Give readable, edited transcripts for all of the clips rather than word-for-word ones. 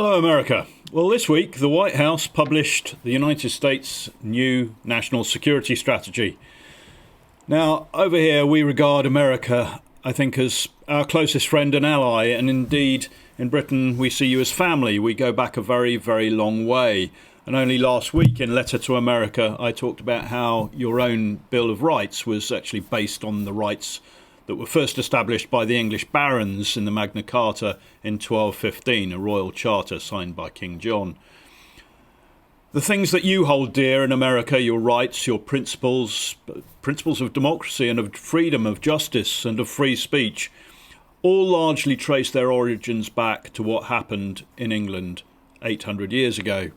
Hello, America. Well, this week, the White House published the United States' new national security strategy. Now, over here, we regard America, I think, as our closest friend and ally, and indeed, in Britain, we see you as family. We go back a very, very long way. And only last week, in Letter to America, I talked about how your own Bill of Rights was actually based on the rights that were first established by the English barons in the Magna Carta in 1215, a royal charter signed by King John. The things that you hold dear in America, your rights, your principles of democracy and of freedom, of justice and of free speech, all largely trace their origins back to what happened in England 800 years ago.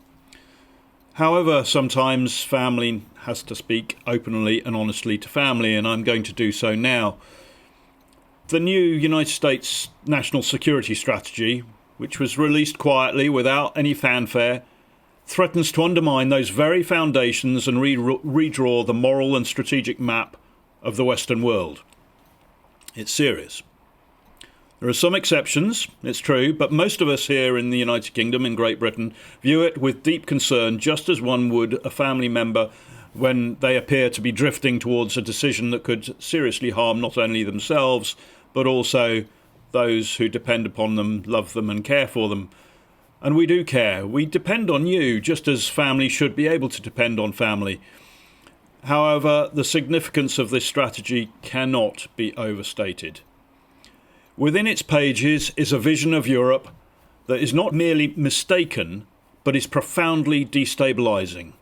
However, sometimes family has to speak openly and honestly to family, and I'm going to do so now. The new United States National Security Strategy, which was released quietly without any fanfare, threatens to undermine those very foundations and redraw the moral and strategic map of the Western world. It's serious. There are some exceptions, it's true, but most of us here in the United Kingdom, in Great Britain, view it with deep concern, just as one would a family member when they appear to be drifting towards a decision that could seriously harm not only themselves, but also those who depend upon them, love them and care for them. And we do care. We depend on you, just as family should be able to depend on family. However, the significance of this strategy cannot be overstated. Within its pages is a vision of Europe that is not merely mistaken, but is profoundly destabilising.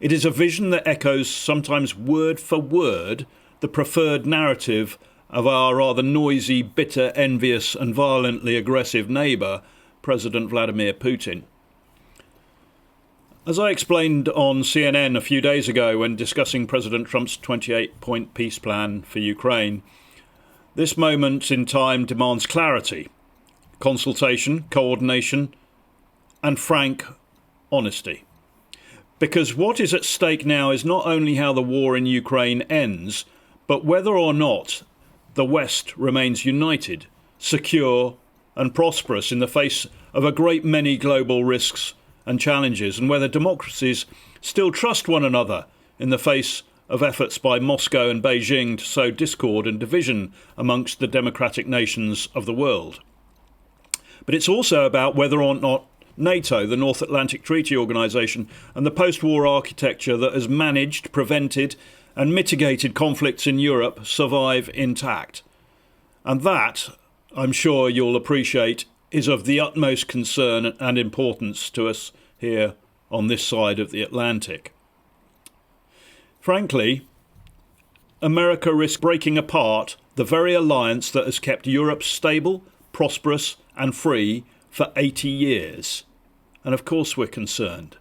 It is a vision that echoes, sometimes word for word, the preferred narrative of our rather noisy, bitter, envious and violently aggressive neighbour, President Vladimir Putin. As I explained on CNN a few days ago when discussing President Trump's 28-point peace plan for Ukraine, this moment in time demands clarity, consultation, coordination and frank honesty. Because what is at stake now is not only how the war in Ukraine ends, but whether or not the West remains united, secure and prosperous in the face of a great many global risks and challenges, and whether democracies still trust one another in the face of efforts by Moscow and Beijing to sow discord and division amongst the democratic nations of the world. But it's also about whether or not NATO, the North Atlantic Treaty Organization, and the post-war architecture that has managed, prevented and mitigated conflicts in Europe survive intact. And that, I'm sure you'll appreciate, is of the utmost concern and importance to us here on this side of the Atlantic. Frankly, America risks breaking apart the very alliance that has kept Europe stable, prosperous and free for 80 years. And of course we're concerned.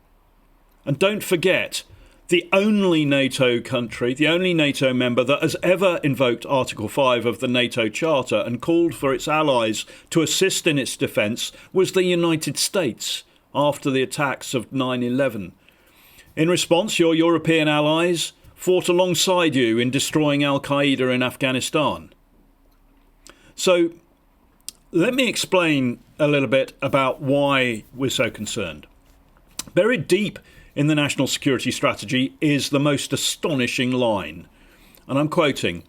And don't forget, the only NATO country, the only NATO member that has ever invoked Article 5 of the NATO Charter and called for its allies to assist in its defence was the United States after the attacks of 9/11. In response, your European allies fought alongside you in destroying Al-Qaeda in Afghanistan. So let me explain a little bit about why we're so concerned. Buried deep in the national security strategy is the most astonishing line. And I'm quoting,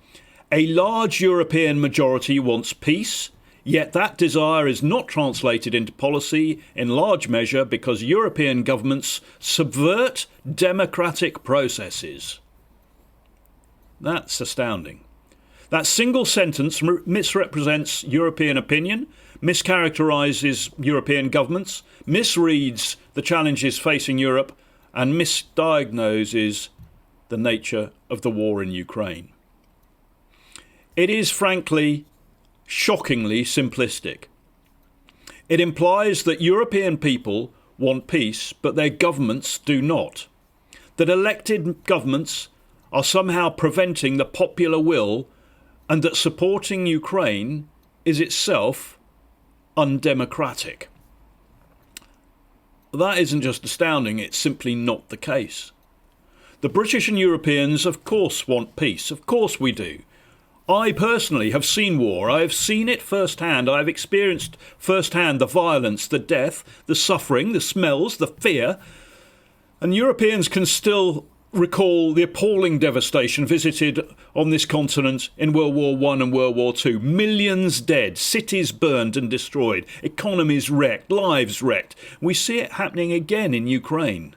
"A large European majority wants peace, yet that desire is not translated into policy in large measure because European governments subvert democratic processes." That's astounding. That single sentence misrepresents European opinion, mischaracterises European governments, misreads the challenges facing Europe, and misdiagnoses the nature of the war in Ukraine. It is frankly, shockingly simplistic. It implies that European people want peace, but their governments do not. That elected governments are somehow preventing the popular will, and that supporting Ukraine is itself undemocratic. That isn't just astounding, it's simply not the case. The British and Europeans of course want peace, of course we do. I personally have seen war. I have seen it firsthand. I have experienced firsthand the violence, the death, the suffering, the smells, the fear. And Europeans can still recall the appalling devastation visited on this continent in World War I and World War II. Millions dead, cities burned and destroyed, economies wrecked, lives wrecked. We see it happening again in Ukraine.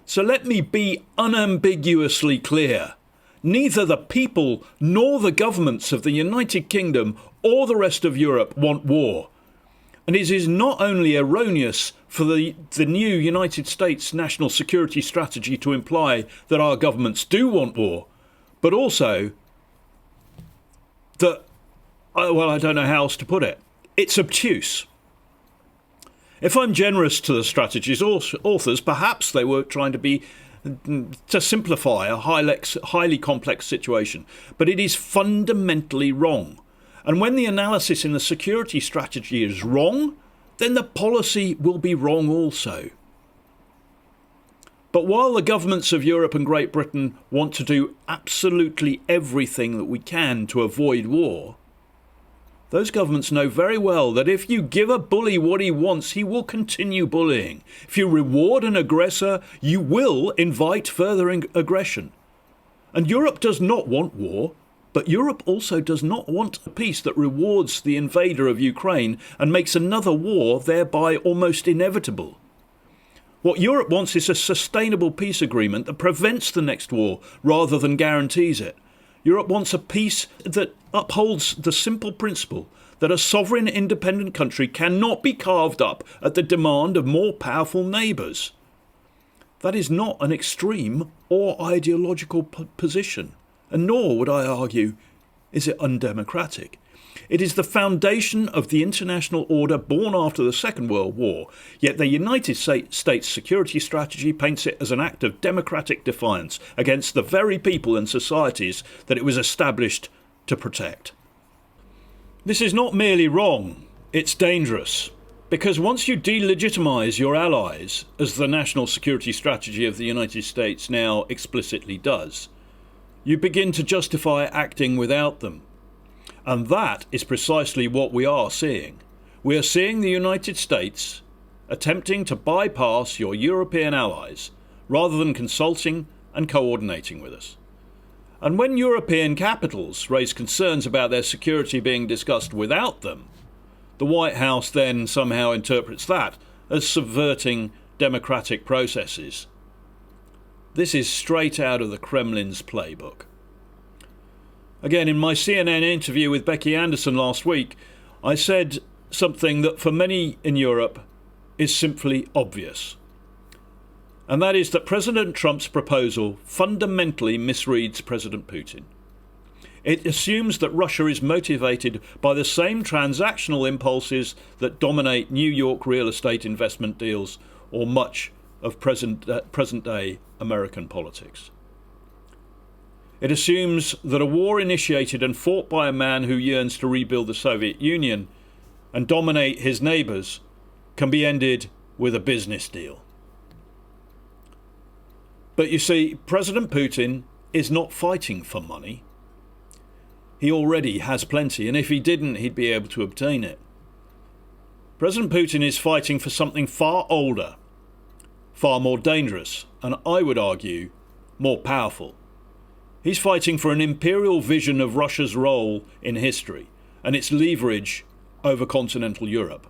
So let me be unambiguously clear. Neither the people nor the governments of the United Kingdom or the rest of Europe want war. And it is not only erroneous for the new United States national security strategy to imply that our governments do want war, but also that, well, I don't know how else to put it. It's obtuse. If I'm generous to the strategy's authors, perhaps they were trying to simplify a highly complex situation, but it is fundamentally wrong. And when the analysis in the security strategy is wrong, then the policy will be wrong also. But while the governments of Europe and Great Britain want to do absolutely everything that we can to avoid war, those governments know very well that if you give a bully what he wants, he will continue bullying. If you reward an aggressor, you will invite further aggression. And Europe does not want war, but Europe also does not want a peace that rewards the invader of Ukraine and makes another war thereby almost inevitable. What Europe wants is a sustainable peace agreement that prevents the next war rather than guarantees it. Europe wants a peace that upholds the simple principle that a sovereign independent country cannot be carved up at the demand of more powerful neighbours. That is not an extreme or ideological position, and nor, would I argue, is it undemocratic. It is the foundation of the international order born after the Second World War, yet the United States security strategy paints it as an act of democratic defiance against the very people and societies that it was established to protect. This is not merely wrong, it's dangerous, because once you delegitimize your allies, as the national security strategy of the United States now explicitly does, you begin to justify acting without them. And that is precisely what we are seeing. We are seeing the United States attempting to bypass your European allies rather than consulting and coordinating with us. And when European capitals raise concerns about their security being discussed without them, the White House then somehow interprets that as subverting democratic processes. This is straight out of the Kremlin's playbook. Again, in my CNN interview with Becky Anderson last week, I said something that for many in Europe is simply obvious. And that is that President Trump's proposal fundamentally misreads President Putin. It assumes that Russia is motivated by the same transactional impulses that dominate New York real estate investment deals or much of present-day American politics. It assumes that a war initiated and fought by a man who yearns to rebuild the Soviet Union and dominate his neighbours can be ended with a business deal. But you see, President Putin is not fighting for money. He already has plenty, and if he didn't, he'd be able to obtain it. President Putin is fighting for something far older, far more dangerous, and I would argue, more powerful. He's fighting for an imperial vision of Russia's role in history and its leverage over continental Europe.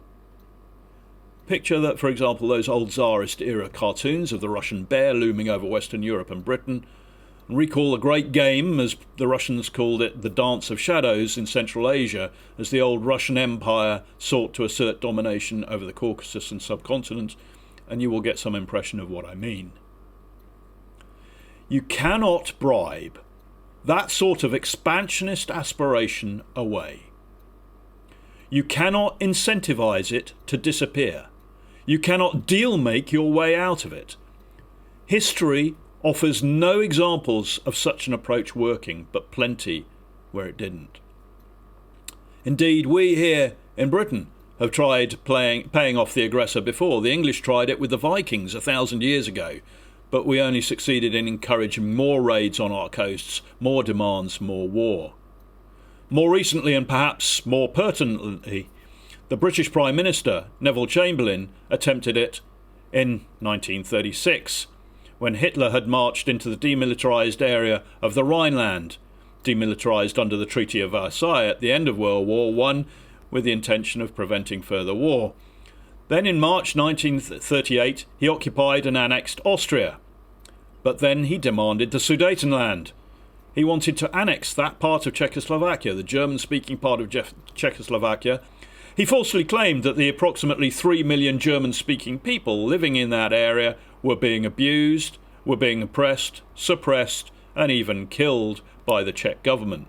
Picture that, for example, those old Tsarist-era cartoons of the Russian bear looming over Western Europe and Britain, and recall a great game, as the Russians called it, the Dance of Shadows in Central Asia, as the old Russian Empire sought to assert domination over the Caucasus and subcontinent, and you will get some impression of what I mean. You cannot bribe that sort of expansionist aspiration away. You cannot incentivize it to disappear. You cannot deal-make your way out of it. History offers no examples of such an approach working, but plenty where it didn't. Indeed, we here in Britain have tried paying off the aggressor before. The English tried it with the Vikings 1,000 years ago, but we only succeeded in encouraging more raids on our coasts, more demands, more war. More recently, and perhaps more pertinently, the British Prime Minister, Neville Chamberlain, attempted it in 1936, when Hitler had marched into the demilitarised area of the Rhineland, demilitarised under the Treaty of Versailles at the end of World War I, with the intention of preventing further war. Then in March 1938 he occupied and annexed Austria. But then he demanded the Sudetenland. He wanted to annex that part of Czechoslovakia, the German-speaking part of Czechoslovakia. He falsely claimed that the approximately 3 million German-speaking people living in that area were being abused, were being oppressed, suppressed, and even killed by the Czech government.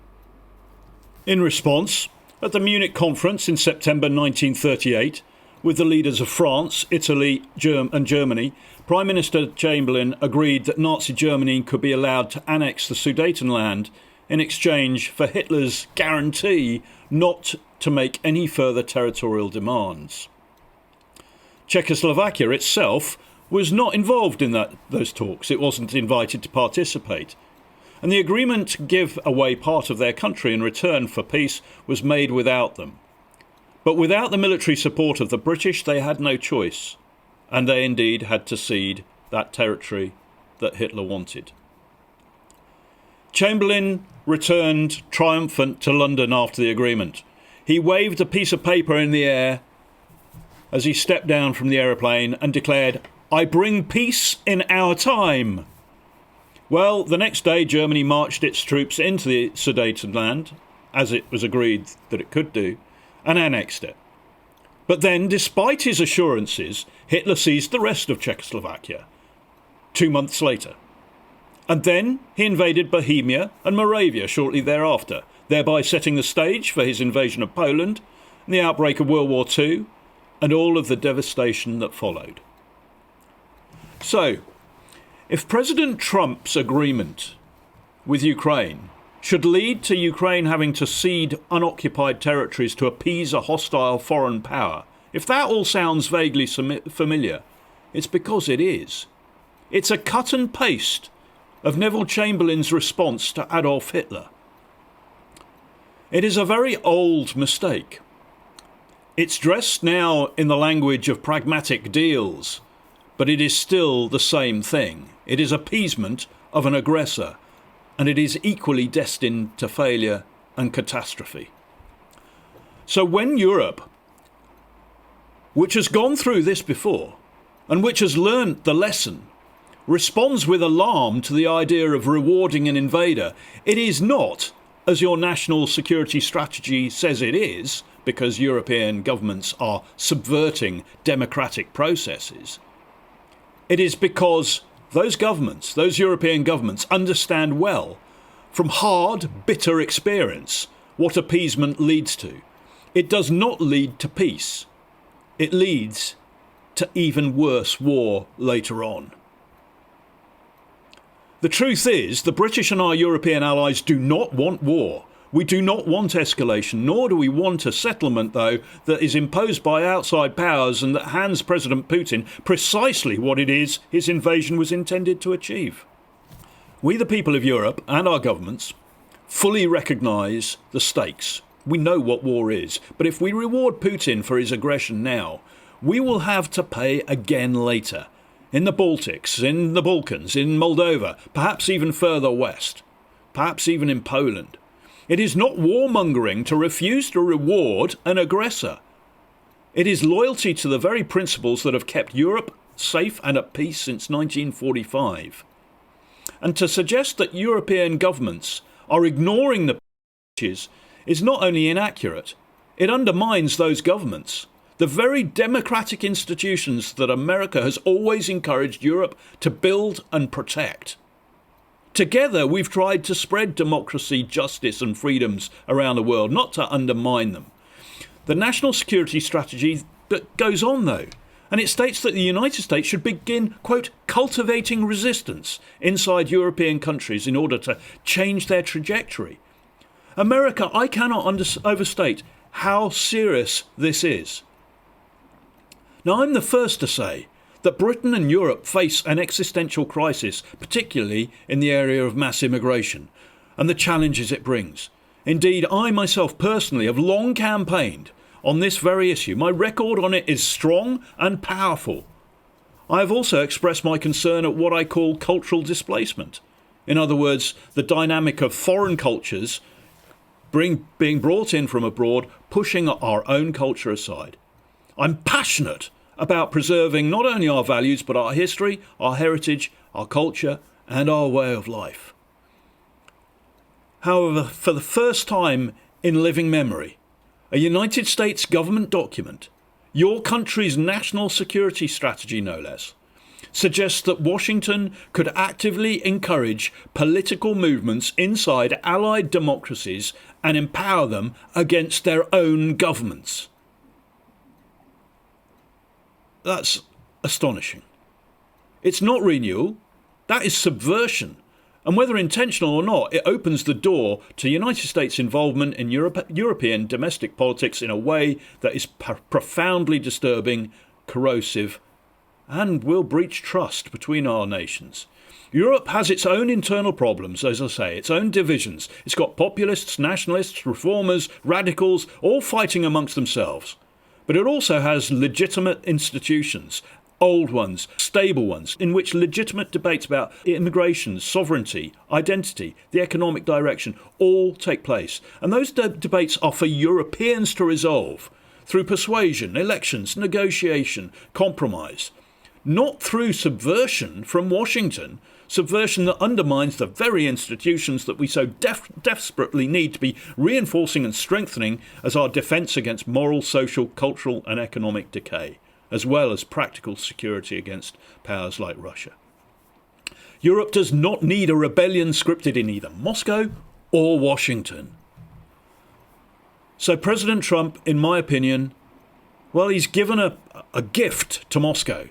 In response, at the Munich conference in September 1938, with the leaders of France, Italy, and Germany, Prime Minister Chamberlain agreed that Nazi Germany could be allowed to annex the Sudetenland in exchange for Hitler's guarantee not to make any further territorial demands. Czechoslovakia itself was not involved in those talks. It wasn't invited to participate. And the agreement to give away part of their country in return for peace was made without them. But without the military support of the British, they had no choice, and they indeed had to cede that territory that Hitler wanted. Chamberlain returned triumphant to London after the agreement. He waved a piece of paper in the air as he stepped down from the aeroplane and declared, "I bring peace in our time." Well, the next day Germany marched its troops into the Sudetenland, as it was agreed that it could do, and annexed it. But then, despite his assurances, Hitler seized the rest of Czechoslovakia 2 months later. And then he invaded Bohemia and Moravia shortly thereafter, thereby setting the stage for his invasion of Poland, and the outbreak of World War II, and all of the devastation that followed. So, if President Trump's agreement with Ukraine should lead to Ukraine having to cede unoccupied territories to appease a hostile foreign power, if that all sounds vaguely familiar, it's because it is. It's a cut and paste of Neville Chamberlain's response to Adolf Hitler. It is a very old mistake. It's dressed now in the language of pragmatic deals, but it is still the same thing. It is appeasement of an aggressor, and it is equally destined to failure and catastrophe. So when Europe, which has gone through this before, and which has learnt the lesson, responds with alarm to the idea of rewarding an invader, it is not, as your national security strategy says it is, because European governments are subverting democratic processes. It is because those governments, those European governments, understand well, from hard, bitter experience, what appeasement leads to. It does not lead to peace. It leads to even worse war later on. The truth is, the British and our European allies do not want war. We do not want escalation, nor do we want a settlement, though, that is imposed by outside powers and that hands President Putin precisely what it is his invasion was intended to achieve. We, the people of Europe, and our governments, fully recognise the stakes. We know what war is, but if we reward Putin for his aggression now, we will have to pay again later. In the Baltics, in the Balkans, in Moldova, perhaps even further west, perhaps even in Poland. It is not warmongering to refuse to reward an aggressor. It is loyalty to the very principles that have kept Europe safe and at peace since 1945. And to suggest that European governments are ignoring the messages is not only inaccurate, it undermines those governments. The very democratic institutions that America has always encouraged Europe to build and protect. Together, we've tried to spread democracy, justice and freedoms around the world, not to undermine them. The national security strategy that goes on, though, and it states that the United States should begin, quote, cultivating resistance inside European countries in order to change their trajectory. America, I cannot overstate how serious this is. Now, I'm the first to say that Britain and Europe face an existential crisis, particularly in the area of mass immigration and the challenges it brings. Indeed, I myself personally have long campaigned on this very issue. My record on it is strong and powerful. I have also expressed my concern at what I call cultural displacement. In other words, the dynamic of foreign cultures being brought in from abroad, pushing our own culture aside. I'm passionate about preserving not only our values, but our history, our heritage, our culture, and our way of life. However, for the first time in living memory, a United States government document, your country's national security strategy no less, suggests that Washington could actively encourage political movements inside allied democracies and empower them against their own governments. That's astonishing. It's not renewal, that is subversion. And whether intentional or not, it opens the door to United States involvement in European domestic politics in a way that is profoundly disturbing, corrosive, and will breach trust between our nations. Europe has its own internal problems, as I say, its own divisions. It's got populists, nationalists, reformers, radicals, all fighting amongst themselves. But it also has legitimate institutions, old ones, stable ones, in which legitimate debates about immigration, sovereignty, identity, the economic direction all take place. And those debates are for Europeans to resolve through persuasion, elections, negotiation, compromise, not through subversion from Washington, subversion that undermines the very institutions that we so desperately need to be reinforcing and strengthening as our defence against moral, social, cultural and economic decay, as well as practical security against powers like Russia. Europe does not need a rebellion scripted in either Moscow or Washington. So President Trump, in my opinion, well, he's given a gift to Moscow,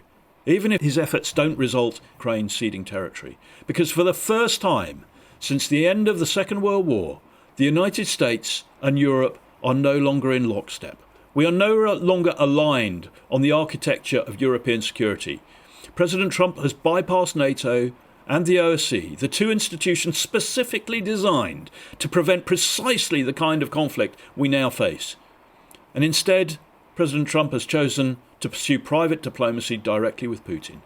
even if his efforts don't result in Ukraine ceding territory. Because for the first time since the end of the Second World War, the United States and Europe are no longer in lockstep. We are no longer aligned on the architecture of European security. President Trump has bypassed NATO and the OSCE, the two institutions specifically designed to prevent precisely the kind of conflict we now face. And instead, President Trump has chosen to pursue private diplomacy directly with Putin.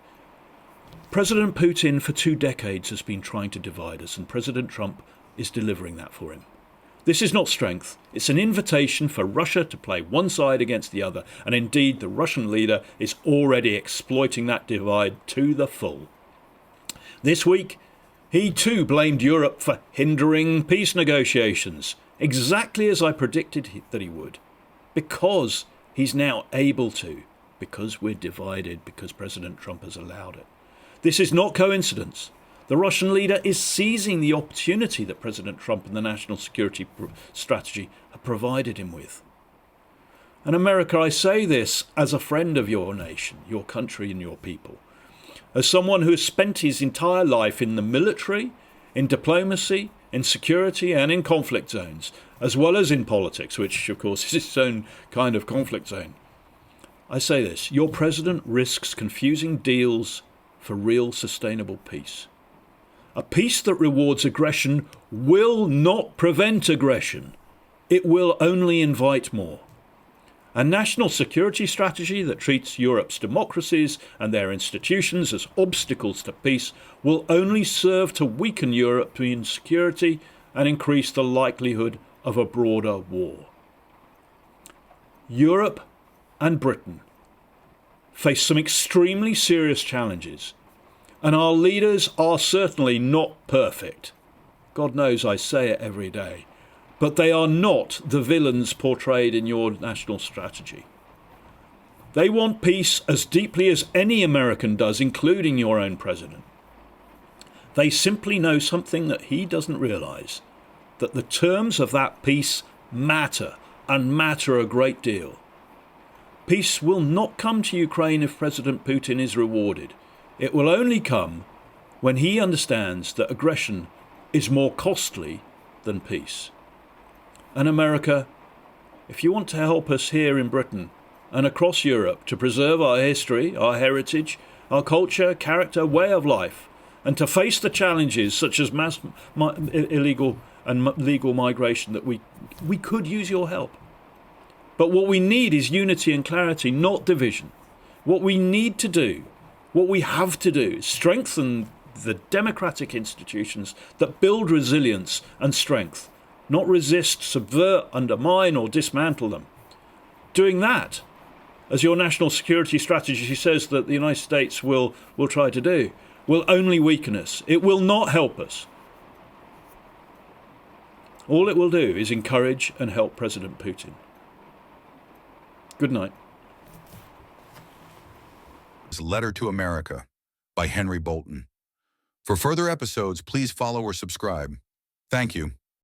President Putin for 2 decades has been trying to divide us, and President Trump is delivering that for him. This is not strength. It's an invitation for Russia to play one side against the other, and indeed the Russian leader is already exploiting that divide to the full. This week, he too blamed Europe for hindering peace negotiations, exactly as I predicted that he would, because he's now able to, because we're divided, because President Trump has allowed it. This is not coincidence. The Russian leader is seizing the opportunity that President Trump and the national security strategy have provided him with. And America, I say this as a friend of your nation, your country and your people, as someone who has spent his entire life in the military, in diplomacy, in security and in conflict zones, as well as in politics, which of course is its own kind of conflict zone. I say this, your president risks confusing deals for real sustainable peace. A peace that rewards aggression will not prevent aggression. It will only invite more. A national security strategy that treats Europe's democracies and their institutions as obstacles to peace will only serve to weaken European security and increase the likelihood of a broader war. Europe and Britain face some extremely serious challenges, and our leaders are certainly not perfect. God knows I say it every day. But they are not the villains portrayed in your national strategy. They want peace as deeply as any American does, including your own president. They simply know something that he doesn't realise, that the terms of that peace matter, and matter a great deal. Peace will not come to Ukraine if President Putin is rewarded. It will only come when he understands that aggression is more costly than peace. And America, if you want to help us here in Britain and across Europe to preserve our history, our heritage, our culture, character, way of life, and to face the challenges such as illegal and legal migration that we could use your help. But what we need is unity and clarity, not division. What we need to do, what we have to do, is strengthen the democratic institutions that build resilience and strength, not resist, subvert, undermine, or dismantle them. Doing that, as your national security strategy says that the United States will try to do, will only weaken us. It will not help us. All it will do is encourage and help President Putin. Good night. Letter to America by Henry Bolton. For further episodes, please follow or subscribe. Thank you.